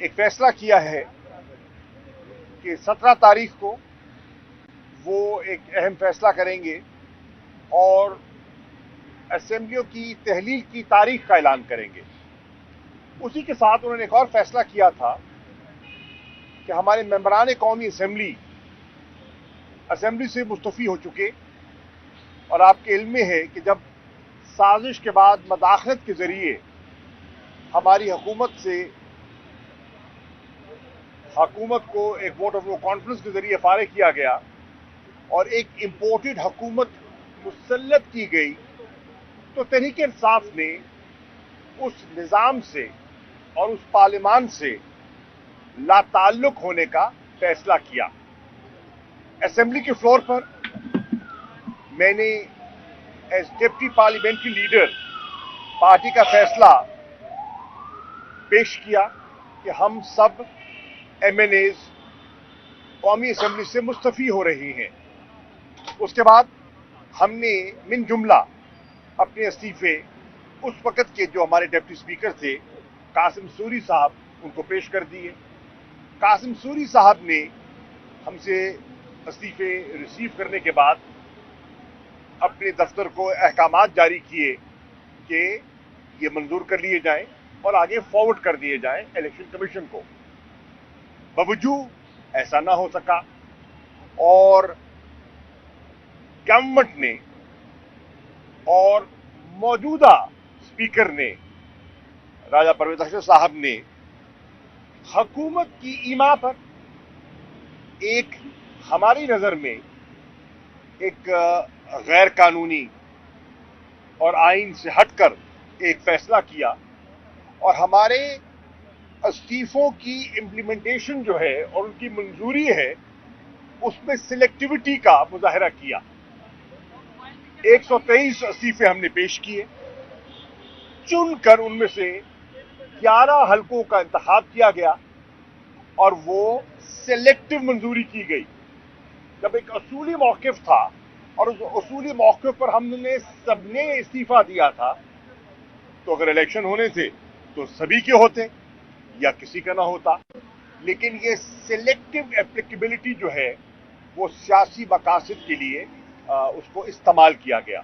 ایک फैसला किया है कि 17 तारीख को वो एक अहम फैसला करेंगे और असेंबलियों की तहलील की तारीख का ऐलान करेंगे। उसी के साथ उन्होंने एक और फैसला किया था कि हमारे मेंबरान कौमी असेंबली से मुस्तफ़ी हो चुके, और आपके इल्म में है कि जब साजिश के बाद मदाखलत के ज़रिए हमारी हुकूमत को एक वोट ऑफ नो कॉन्फ्रेंस के ज़रिए फारिग किया गया और एक इम्पोर्टेड हुकूमत मुसल्लत की गई, तो तहरीक इंसाफ ने उस निज़ाम से और उस पार्लियामान से लाताल्लुक होने का फैसला किया। असेंबली के फ्लोर पर मैंने as deputy parliamentary leader party का फैसला पेश किया कि हम सब MNAs कौमी असेंबली से मुस्तफ़ी हो रही हैं। उसके बाद हमने मिन जुमला अपने इस्तीफे उस वक़्त के जो हमारे डिप्टी स्पीकर थे कासिम सूरी साहब, उनको पेश कर दिए। कासिम सूरी साहब ने हमसे इस्तीफे रिसीव करने के बाद अपने दफ्तर को अहकामात जारी किए कि ये मंजूर कर लिए जाएं और आगे फॉरवर्ड कर दिए जाएं इलेक्शन कमीशन को। बावजूद ऐसा ना हो सका और गवर्नमेंट ने और मौजूदा स्पीकर ने राजा परवेज अख्तर साहब ने हुकूमत की ईमा पर एक हमारी नज़र में एक गैर कानूनी और आइन से हटकर एक फैसला किया और हमारे इस्तीफों की इम्प्लीमेंटेशन जो है और उनकी मंजूरी है उसमें सिलेक्टिविटी का मुजाहरा किया। 123 इस्तीफे हमने पेश किए, चुनकर उनमें से 11 हलकों का इंतखाब किया गया और वो सिलेक्टिव मंजूरी की गई। जब एक असूली मौक़िफ़ था और उस असूली मौक़िफ़ पर हमने सबने इस्तीफा दिया था, तो अगर इलेक्शन होने थे तो सभी के होते या किसी का ना होता, लेकिन ये सिलेक्टिव एप्लीकेबिलिटी जो है वो सियासी मकासद के लिए उसको इस्तेमाल किया गया।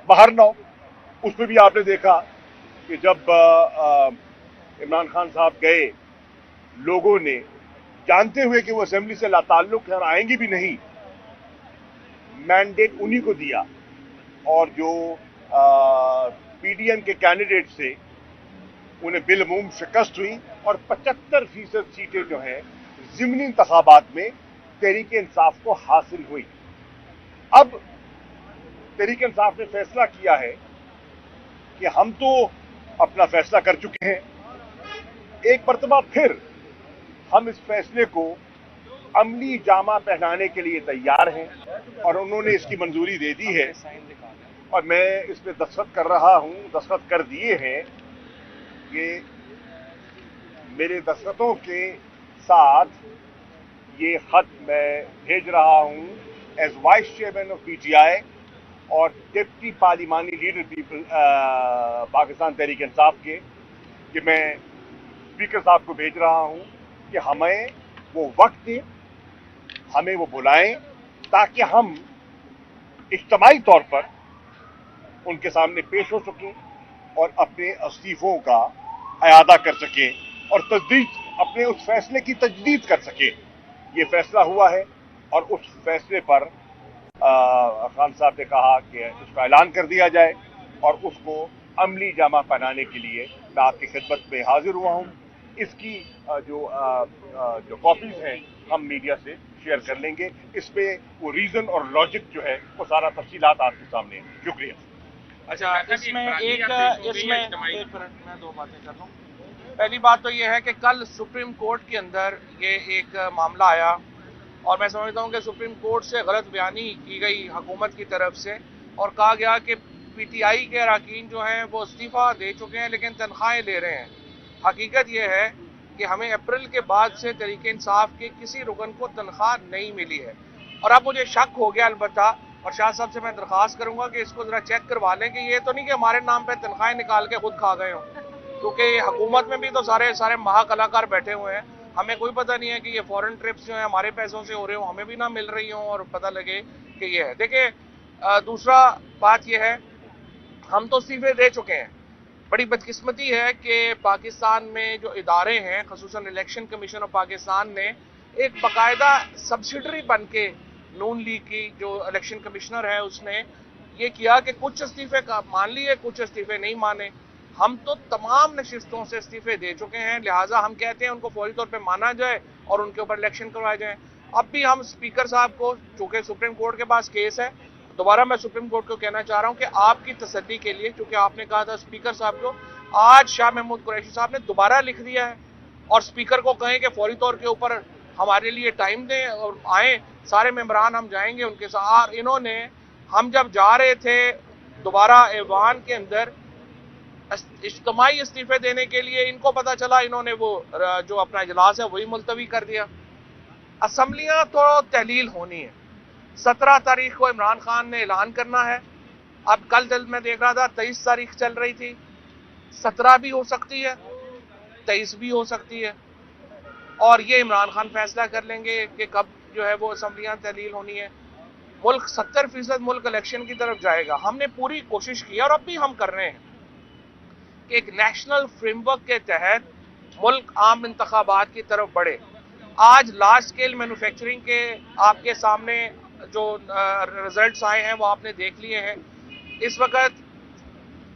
बहरनौ उसमें भी आपने देखा कि जब इमरान खान साहब गए, लोगों ने जानते हुए कि वो असेंबली से लाताल्लुक है और आएंगे भी नहीं, मैंडेट उन्हीं को दिया और जो PDM के कैंडिडेट से उन्हें बिलमूम शिकस्त हुई और 75% सीटें जो हैं ज़िमनी इंतखाबात में तहरीक इंसाफ को हासिल हुई। अब तहरीक इंसाफ ने फैसला किया है कि हम तो अपना फैसला कर चुके हैं, एक मरतबा फिर हम इस फैसले को अमली जामा पहनाने के लिए तैयार हैं और उन्होंने इसकी मंजूरी दे दी है और मैं इस पर दस्तखत कर रहा हूं, दस्तखत कर दिए हैं। ये मेरे दस्तखतों के साथ ये खत मैं भेज रहा हूं as vice chairman of PTI और डिप्टी पार्लिमानी लीडर पाकिस्तान तहरीक इंसाफ के, कि मैं स्पीकर साहब को भेज रहा हूं कि हमें वो वक्त दें, हमें वो बुलाएं ताकि हम इज्तिमाई तौर पर उनके सामने पेश हो सकें और अपने इस्तीफों का अयादा कर सकें और तजदीद अपने उस फैसले की तजदीद कर सकें। ये फैसला हुआ है और उस फैसले पर खान साहब ने कहा कि उसका ऐलान कर दिया जाए और उसको अमली जामा पहनाने के लिए मैं आपकी खिदमत में हाजिर हुआ हूँ। इसकी जो कॉपीज हैं हम मीडिया से शेयर कर लेंगे। इस पे वो रीजन और लॉजिक जो है वो सारा तफसीलात आपके सामने है। शुक्रिया। अच्छा, इसमें एक मिनट मैं दो बातें कर लूँ। पहली बात तो ये है कि कल सुप्रीम कोर्ट के अंदर ये एक मामला आया और मैं समझता हूँ कि सुप्रीम कोर्ट से गलत बयानी की गई हुकूमत की तरफ से और कहा गया कि PTI के अरकान जो हैं वो इस्तीफ़ा दे चुके हैं लेकिन तनख्वाहें ले रहे हैं। हकीकत ये है कि हमें अप्रैल के बाद से तहरीक इंसाफ के किसी रुकन को तनख्वाह नहीं मिली है और अब मुझे शक हो गया अलबत्ता, और शाह साहब से मैं दरख्वास्त करूंगा कि इसको ज़रा चेक करवा लें कि ये तो नहीं कि हमारे नाम पे तनख्वाहें निकाल के खुद खा गए हों। क्योंकि हुकूमत में भी तो सारे महाकलाकार बैठे हुए हैं, हमें कोई पता नहीं है कि ये फॉरेन ट्रिप्स जो है हमारे पैसों से हो रहे हो, हमें भी ना मिल रही हो और पता लगे कि ये है। देखिए दूसरा बात ये है, हम तो इस्तीफे दे चुके हैं। बड़ी बदकिस्मती है कि पाकिस्तान में जो इदारे हैं, ख़ुसूसन इलेक्शन कमीशन ऑफ पाकिस्तान ने एक बाकायदा सब्सिडरी बन के नून लीग की जो इलेक्शन कमिश्नर है उसने ये किया कि कुछ इस्तीफे मान लिए, कुछ इस्तीफे नहीं माने। हम तो तमाम नशिस्तों से इस्तीफे दे चुके हैं, लिहाजा हम कहते हैं उनको फौरी तौर पे माना जाए और उनके ऊपर इलेक्शन करवाए जाए। अब भी हम स्पीकर साहब को, चूंकि सुप्रीम कोर्ट के पास केस है, दोबारा मैं सुप्रीम कोर्ट को कहना चाह रहा हूं कि आपकी तसल्ली के लिए, चूंकि आपने कहा था स्पीकर साहब को, आज शाह महमूद कुरैशी साहब ने दोबारा लिख दिया है और स्पीकर को कहें कि फौरी तौर के ऊपर हमारे लिए टाइम दें और आए, सारे मेंबरान हम जाएंगे उनके साथ। इन्होंने, हम जब जा रहे थे दोबारा ऐवान के अंदर इज्तिमाई इस्तीफे देने के लिए, इनको पता चला इन्होंने वो जो अपना इजलास है वही मुलतवी कर दिया। असम्बलियां तो तहलील होनी है, 17 तारीख को इमरान खान ने ऐलान करना है। अब कल मैं देख रहा था 23 तारीख चल रही थी, 17 भी हो सकती है, 23 भी हो सकती है, और ये इमरान खान फैसला कर लेंगे कि कब जो है वो असम्बलियां तहलील होनी है। मुल्क 70% मुल्क इलेक्शन की तरफ जाएगा। हमने पूरी कोशिश की और अब भी हम कर रहे हैं कि एक नेशनल फ्रेमवर्क के तहत मुल्क आम इंतखाबात की तरफ बढ़े। आज लार्ज स्केल मैन्युफैक्चरिंग के आपके सामने जो रिजल्ट्स आए हैं वो आपने देख लिए हैं। इस वक्त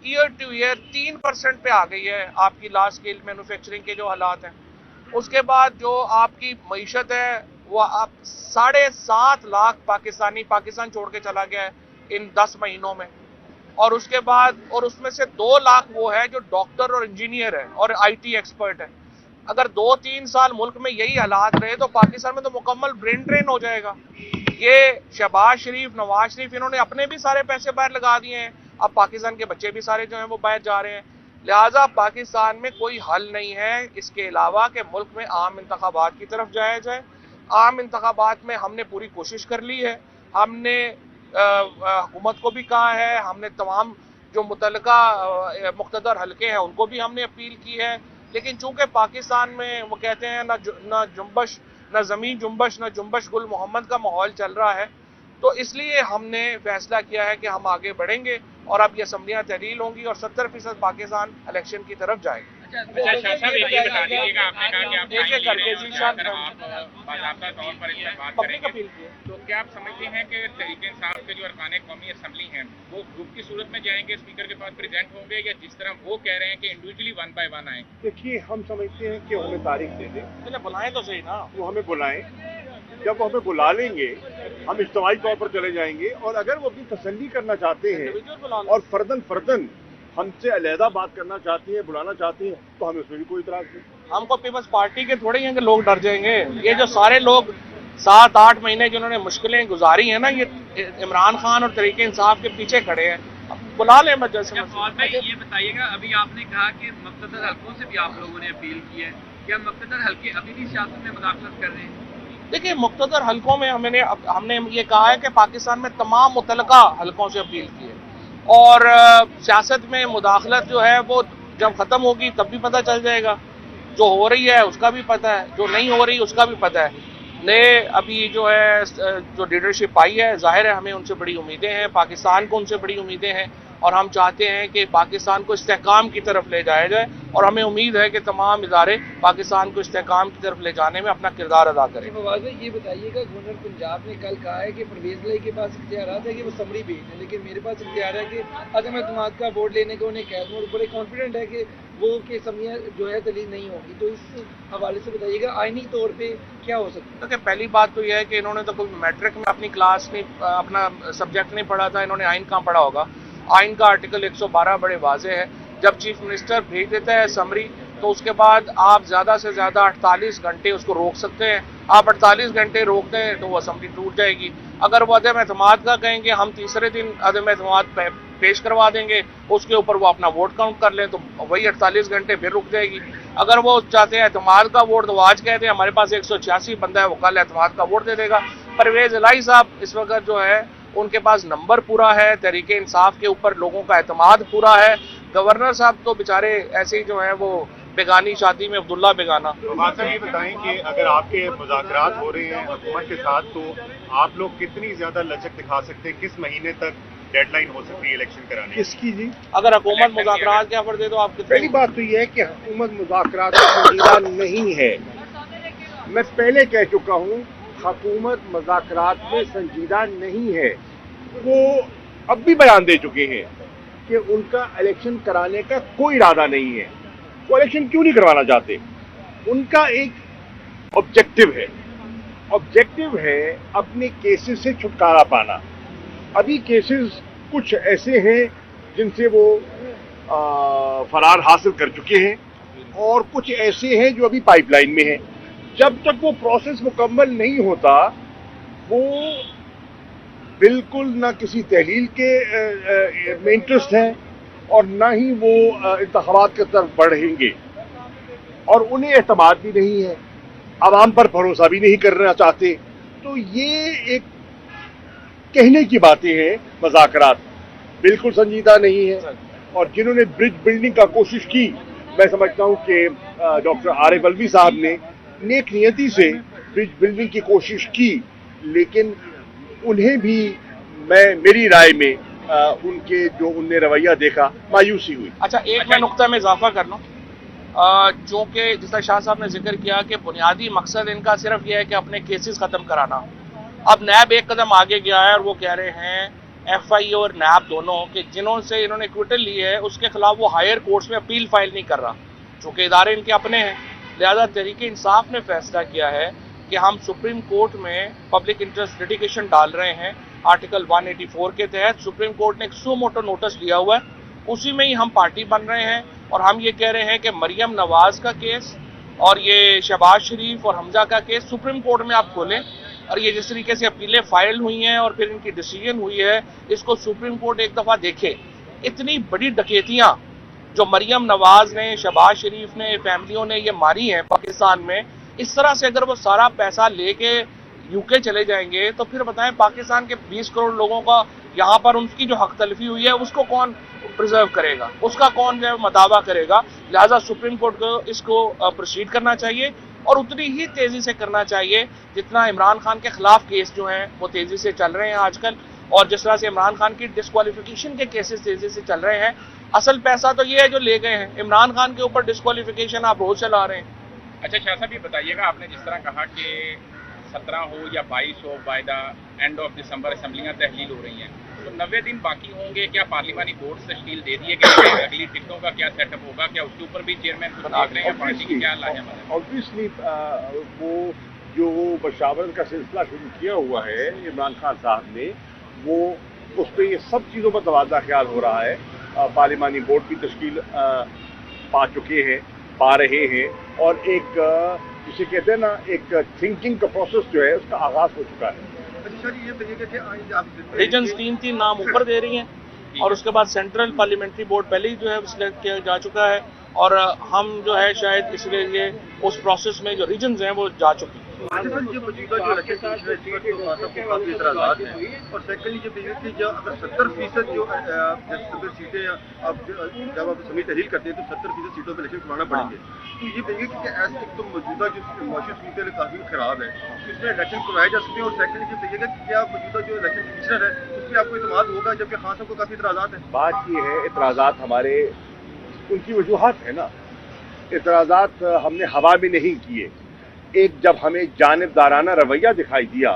ईयर टू ईयर 3% पे आ गई है आपकी लार्ज स्केल मैन्युफैक्चरिंग के जो हालात हैं। उसके बाद जो आपकी मईशत है वो आप 7.5 लाख पाकिस्तान छोड़ के चला गया है इन 10 महीनों में, और उसके बाद और उसमें से 2 लाख वो है जो डॉक्टर और इंजीनियर है और IT एक्सपर्ट है। अगर 2-3 साल मुल्क में यही हालात रहे तो पाकिस्तान में तो मुकम्मल ब्रेन ड्रेन हो जाएगा। ये शहबाज शरीफ, नवाज शरीफ, इन्होंने अपने भी सारे पैसे बाहर लगा दिए हैं, अब पाकिस्तान के बच्चे भी सारे जो हैं वो बाहर जा रहे हैं। लिहाजा पाकिस्तान में कोई हल नहीं है इसके अलावा कि मुल्क में आम इंतखाबात की तरफ जाया जाए। आम इंतखाबात में हमने पूरी कोशिश कर ली है, हमने हुकूमत को भी कहा है, हमने तमाम जो मुतल्लिका मुख्तदर हलके हैं उनको भी हमने अपील की है, लेकिन चूंकि पाकिस्तान में वो कहते हैं ना जुम्बश, ना ज़मीन जुम्बश, ना जुम्बश गुल मोहम्मद का माहौल चल रहा है, तो इसलिए हमने फैसला किया है कि हम आगे बढ़ेंगे और अब ये असम्बलियां तहलील होंगी और 70% पाकिस्तान इलेक्शन की तरफ जाएगा। अच्छा शाह साहब ये बता दीजिएगा, आपने कहा कि आप एक एक करके बाकायदा तौर पर इस पर बात करेंगे, तो क्या आप समझते हैं कि तहरीक इंसाफ के जो अरकान कौमी असम्बली हैं वो ग्रुप की सूरत में जाएंगे, स्पीकर के पास प्रेजेंट होंगे, या जिस तरह वो कह रहे हैं कि इंडिविजुअली 1 बाय 1 आए? देखिए, हम समझते हैं कि हमें तारीख दे दें, पहले बुलाएं तो सही ना, वो हमें बुलाएं। जब वो हमें बुला लेंगे हम इज्तिमाई तौर पर चले जाएंगे, और अगर वो अपनी तसल्ली करना चाहते हैं और फर्दन हमसे अलहदा बात करना चाहती हैं, बुलाना चाहती हैं, तो हमें उसमें भी कोई इतराज नहीं। हमको पीपल्स पार्टी के थोड़े हैं कि लोग डर जाएंगे। ये जो सारे लोग 7-8 महीने जिन्होंने मुश्किलें गुजारी हैं ना, ये इमरान खान और तहरीक इंसाफ के पीछे खड़े हैं, बुला लें मजलिस में। ये बताइएगा, अभी आपने कहा कि मुख्तदर हलकों से भी आप लोगों ने अपील की है, क्या मुख्तदर हलके अभी भी सियासत में मुदाखलत कर रहे हैं? देखिए, मुख्तदर हलकों में हमने ये कहा है कि पाकिस्तान में तमाम मुतल्लिका हलकों से अपील की है, और सियासत में मुदाखलत जो है वो जब ख़त्म होगी तब भी पता चल जाएगा। जो हो रही है उसका भी पता है, जो नहीं हो रही उसका भी पता है। ने अभी जो है जो लीडरशिप आई है, जाहिर है हमें उनसे बड़ी उम्मीदें हैं, पाकिस्तान को उनसे बड़ी उम्मीदें हैं, और हम चाहते हैं कि पाकिस्तान को इस्तेहकाम की तरफ ले जाया जाए, और हमें उम्मीद है कि तमाम इदारे पाकिस्तान को इस्तेहकाम की तरफ ले जाने में अपना किरदार अदा करें। फवाद भाई, ये बताइएगा, गवर्नर पंजाब ने कल कहा है कि परवेज लाई के पास इख्तियार है कि वो समरी भेज दें, लेकिन मेरे पास इख्तियार है कि अदम एतमाद का वोट लेने को उन्हें कह दूँ, और बड़े कॉन्फिडेंट है कि वो कि असम्बलियाँ जो है तहलील नहीं होगी। तो इस हवाले से बताइएगा आईनी तौर पर क्या हो सकता है? देखिए, पहली बात तो यह है कि इन्होंने तो कोई मैट्रिक में अपनी क्लास नहीं, अपना सब्जेक्ट नहीं पढ़ा था, इन्होंने आइन कहाँ पढ़ा होगा। आइन का आर्टिकल 112 बड़े वाजे है, जब चीफ मिनिस्टर भेज देता है समरी तो उसके बाद आप ज़्यादा से ज़्यादा 48 घंटे उसको रोक सकते हैं। आप 48 घंटे रोकते हैं तो वो असम्बली टूट जाएगी। अगर वो अदम एतमाद का कहेंगे हम तीसरे दिन अदम एतमाद पेश करवा देंगे, उसके ऊपर वो अपना वोट काउंट कर लें तो वही 48 घंटे फिर रुक जाएगी। अगर वो चाहते हैं एतमाद का वोट, तो आज कहते हैं हमारे पास 186 बंदा है, वो कल एतमाद का वोट दे देगा। परवेज इलाही साहब इस वक्त जो है उनके पास नंबर पूरा है, तहरीक इंसाफ के ऊपर लोगों का एतमाद पूरा है, गवर्नर साहब तो बेचारे ऐसे ही जो हैं वो बेगानी शादी में अब्दुल्ला बेगाना। बात साहब ये बताएं कि अगर आपके मुज़ाकरात हो रहे हैं हुकूमत के साथ, तो आप लोग कितनी ज्यादा लचक दिखा सकते हैं? किस महीने तक डेडलाइन हो सकती है इलेक्शन कराने की? किसकी जी? अगर हुकूमत मुज़ाकरात के ऑफर दे तो आप पहली कितने? बात तो ये है कि हुकूमत मुज़ाकरात संजीदा नहीं है। मैं पहले कह चुका हूँ, हुकूमत मुज़ाकरात में संजीदा नहीं है। वो अब भी बयान दे चुके हैं कि उनका इलेक्शन कराने का कोई इरादा नहीं है। वो इलेक्शन क्यों नहीं करवाना चाहते? उनका एक ऑब्जेक्टिव है अपने केसेस से छुटकारा पाना। अभी केसेस कुछ ऐसे हैं जिनसे वो फरार हासिल कर चुके हैं, और कुछ ऐसे हैं जो अभी पाइपलाइन में हैं। जब तक वो प्रोसेस मुकम्मल नहीं होता, वो बिल्कुल ना किसी तहलील के में इंटरेस्ट है और ना ही वो इंतखाबात की तरफ बढ़ेंगे, और उन्हें एतमाद भी नहीं है, आवाम पर भरोसा भी नहीं करना चाहते। तो ये एक कहने की बातें हैं, मज़ाकरात बिल्कुल संजीदा नहीं है। और जिन्होंने ब्रिज बिल्डिंग का कोशिश की, मैं समझता हूं कि डॉक्टर आरिफ अलवी साहब ने नेक नियति से ब्रिज बिल्डिंग की कोशिश की, लेकिन उन्हें भी मेरी राय में उनने रवैया देखा, मायूसी हुई। अच्छा, एक मैं नुक्ता में इजाफा कर लूँ, जो कि जिस शाह साहब ने जिक्र किया कि बुनियादी मकसद इनका सिर्फ यह है कि अपने केसेस खत्म कराना। अब नैब एक कदम आगे गया है और वो कह रहे हैं, FI और नैब दोनों, कि जिन्हों से इन्होंने इक्विटल ली है उसके खिलाफ वो हायर कोर्ट्स में अपील फाइल नहीं कर रहा, चूँकि इदारे इनके अपने हैं। लिहाजा तहरीक इंसाफ ने फैसला किया है कि हम सुप्रीम कोर्ट में पब्लिक इंटरेस्ट लिटिगेशन डाल रहे हैं। आर्टिकल 184 के तहत सुप्रीम कोर्ट ने एक सो मोटो नोटिस दिया हुआ है, उसी में ही हम पार्टी बन रहे हैं। और हम ये कह रहे हैं कि मरियम नवाज का केस और ये शहबाज शरीफ और हमजा का केस सुप्रीम कोर्ट में आप खोलें, और ये जिस तरीके से अपीलें फाइल हुई हैं और फिर इनकी डिसीजन हुई है, इसको सुप्रीम कोर्ट एक दफ़ा देखे। इतनी बड़ी डकैतियाँ जो मरियम नवाज ने, शहबाज शरीफ ने, फैमिलियों ने ये मारी हैं पाकिस्तान में, इस तरह से अगर वो सारा पैसा लेके UK चले जाएंगे तो फिर बताएं पाकिस्तान के 20 करोड़ लोगों का यहाँ पर उनकी जो हक तलफी हुई है उसको कौन प्रिजर्व करेगा, उसका कौन जो है मदावा करेगा। लिहाजा सुप्रीम कोर्ट को इसको प्रोसीड करना चाहिए, और उतनी ही तेज़ी से करना चाहिए जितना इमरान खान के खिलाफ केस जो हैं वो तेज़ी से चल रहे हैं आजकल, और जिस तरह से इमरान खान की डिस्क्वालिफिकेशन के केसेस तेज़ी से चल रहे हैं। असल पैसा तो ये है जो ले गए हैं, इमरान खान के ऊपर डिस्क्वालिफिकेशन आप रोज चला रहे हैं। अच्छा शाह साहब, ये बताइएगा, आपने जिस तरह कहा कि 17 हो या 22 हो, by the end of December असम्बलियाँ तहलील हो रही हैं, तो 90 दिन बाकी होंगे। क्या पार्लिमानी बोर्ड से तश्कील दे दिए गए? अगली टिकटों का क्या सेटअप होगा? क्या उसके ऊपर भी चेयरमैन कुछ देख रहे हैं? पार्टी की क्या लाजम है? ऑब्वियसली वो जो मशावरत का सिलसिला शुरू किया हुआ है इमरान खान साहब ने, वो उस पर ये सब चीज़ों पर तबादला ख्याल हो रहा है। पार्लिमानी बोर्ड की तश्कील पा चुके हैं, पा रहे हैं, और एक जिसे कहते हैं ना, एक थिंकिंग का प्रोसेस जो है उसका आगाज हो चुका है। रीजन्स 3 नाम ऊपर दे रही हैं, और उसके बाद सेंट्रल पार्लियामेंट्री बोर्ड पहले ही जो है सिलेक्ट किया जा चुका है, और हम जो है शायद इसलिए ये उस प्रोसेस में जो रीजन्स हैं वो जा चुकी हैं। जो मौजूदा जो इलेक्शन कमीशन है, इस पर तो सबके काफ़ी एतराज़ात हैं, और सेकेंडली जब कि जो अगर 70% जो अगर सीटें अब जब आप समिति तहरीर करते हैं तो 70% सीटों पर इलेक्शन करवाना पड़ेंगे, तो ये देखिए कि ऐसे एक तो मौजूदा जो माशी सूरत काफ़ी ख़राब है, इसमें इलेक्शन करवाए जा सकते हैं। और सेकेंडली जब देखिएगा कि क्या मौजूदा जो इलेक्शन कमिश्नर है उस पर आपको इतमाद होगा, जबकि खान साहब को काफ़ी एतराज़ात है। बात ये है, एतराज़ात हमारे उनकी वजूहत है ना, एतराज़ात हमने हवा में नहीं किए। एक जब हमें जानिबदाराना रवैया दिखाई दिया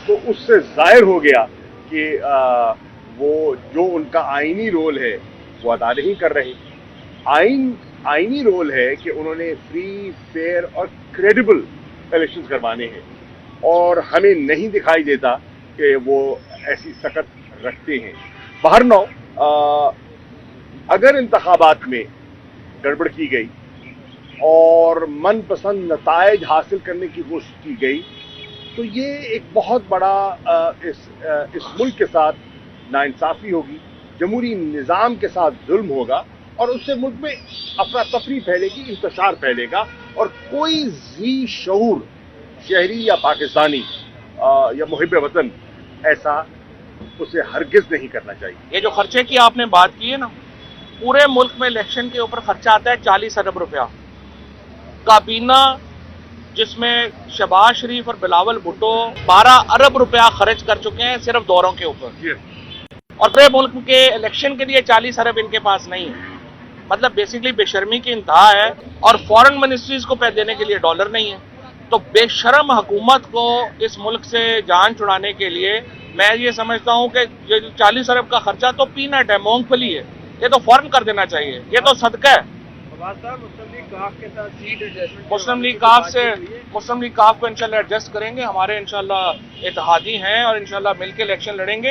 तो उससे जाहिर हो गया कि वो जो उनका आईनी रोल है वो अदा नहीं कर रहे। आईनी रोल है कि उन्होंने फ्री, फेयर और क्रेडिबल इलेक्शंस करवाने हैं, और हमें नहीं दिखाई देता कि वो ऐसी सकत रखते हैं। बहरनौ अगर इंतखाबात में गड़बड़ की गई और मनपसंद नताइज हासिल करने की कोशिश की गई, तो ये एक बहुत बड़ा इस मुल्क के साथ नाइंसाफ़ी होगी, जमहूरी निज़ाम के साथ जुल्म होगा, और उससे मुल्क में अफरा तफरी फैलेगी, इंतशार फैलेगा, और कोई ज़ी शऊर शहरी या पाकिस्तानी या मुहिब वतन ऐसा उसे हरगिज़ नहीं करना चाहिए। ये जो खर्चे की आपने बात की है ना, पूरे मुल्क में इलेक्शन के ऊपर खर्चा आता है 40 अरब रुपया। काबीना जिसमें शहबाज शरीफ और बिलावल भुट्टो 12 अरब रुपया खर्च कर चुके हैं सिर्फ दौरों के ऊपर, और पूरे मुल्क के इलेक्शन के लिए 40 अरब इनके पास नहीं है। मतलब बेसिकली बेशर्मी की इंतहा है, और फॉरेन मिनिस्ट्रीज को पैसे देने के लिए डॉलर नहीं है। तो बेशर्म हुकूमत को इस मुल्क से जान छुड़ाने के लिए मैं ये समझता हूँ कि ये 40 अरब का खर्चा तो पीनट है, मूंगफली है, ये तो फौरन कर देना चाहिए, ये तो सदका है। मुस्लिम लीग काफ को इंशाल्लाह एडजस्ट करेंगे, हमारे इंशाल्लाह इत्तेहादी हैं और इंशाल्लाह मिलकर इलेक्शन लड़ेंगे।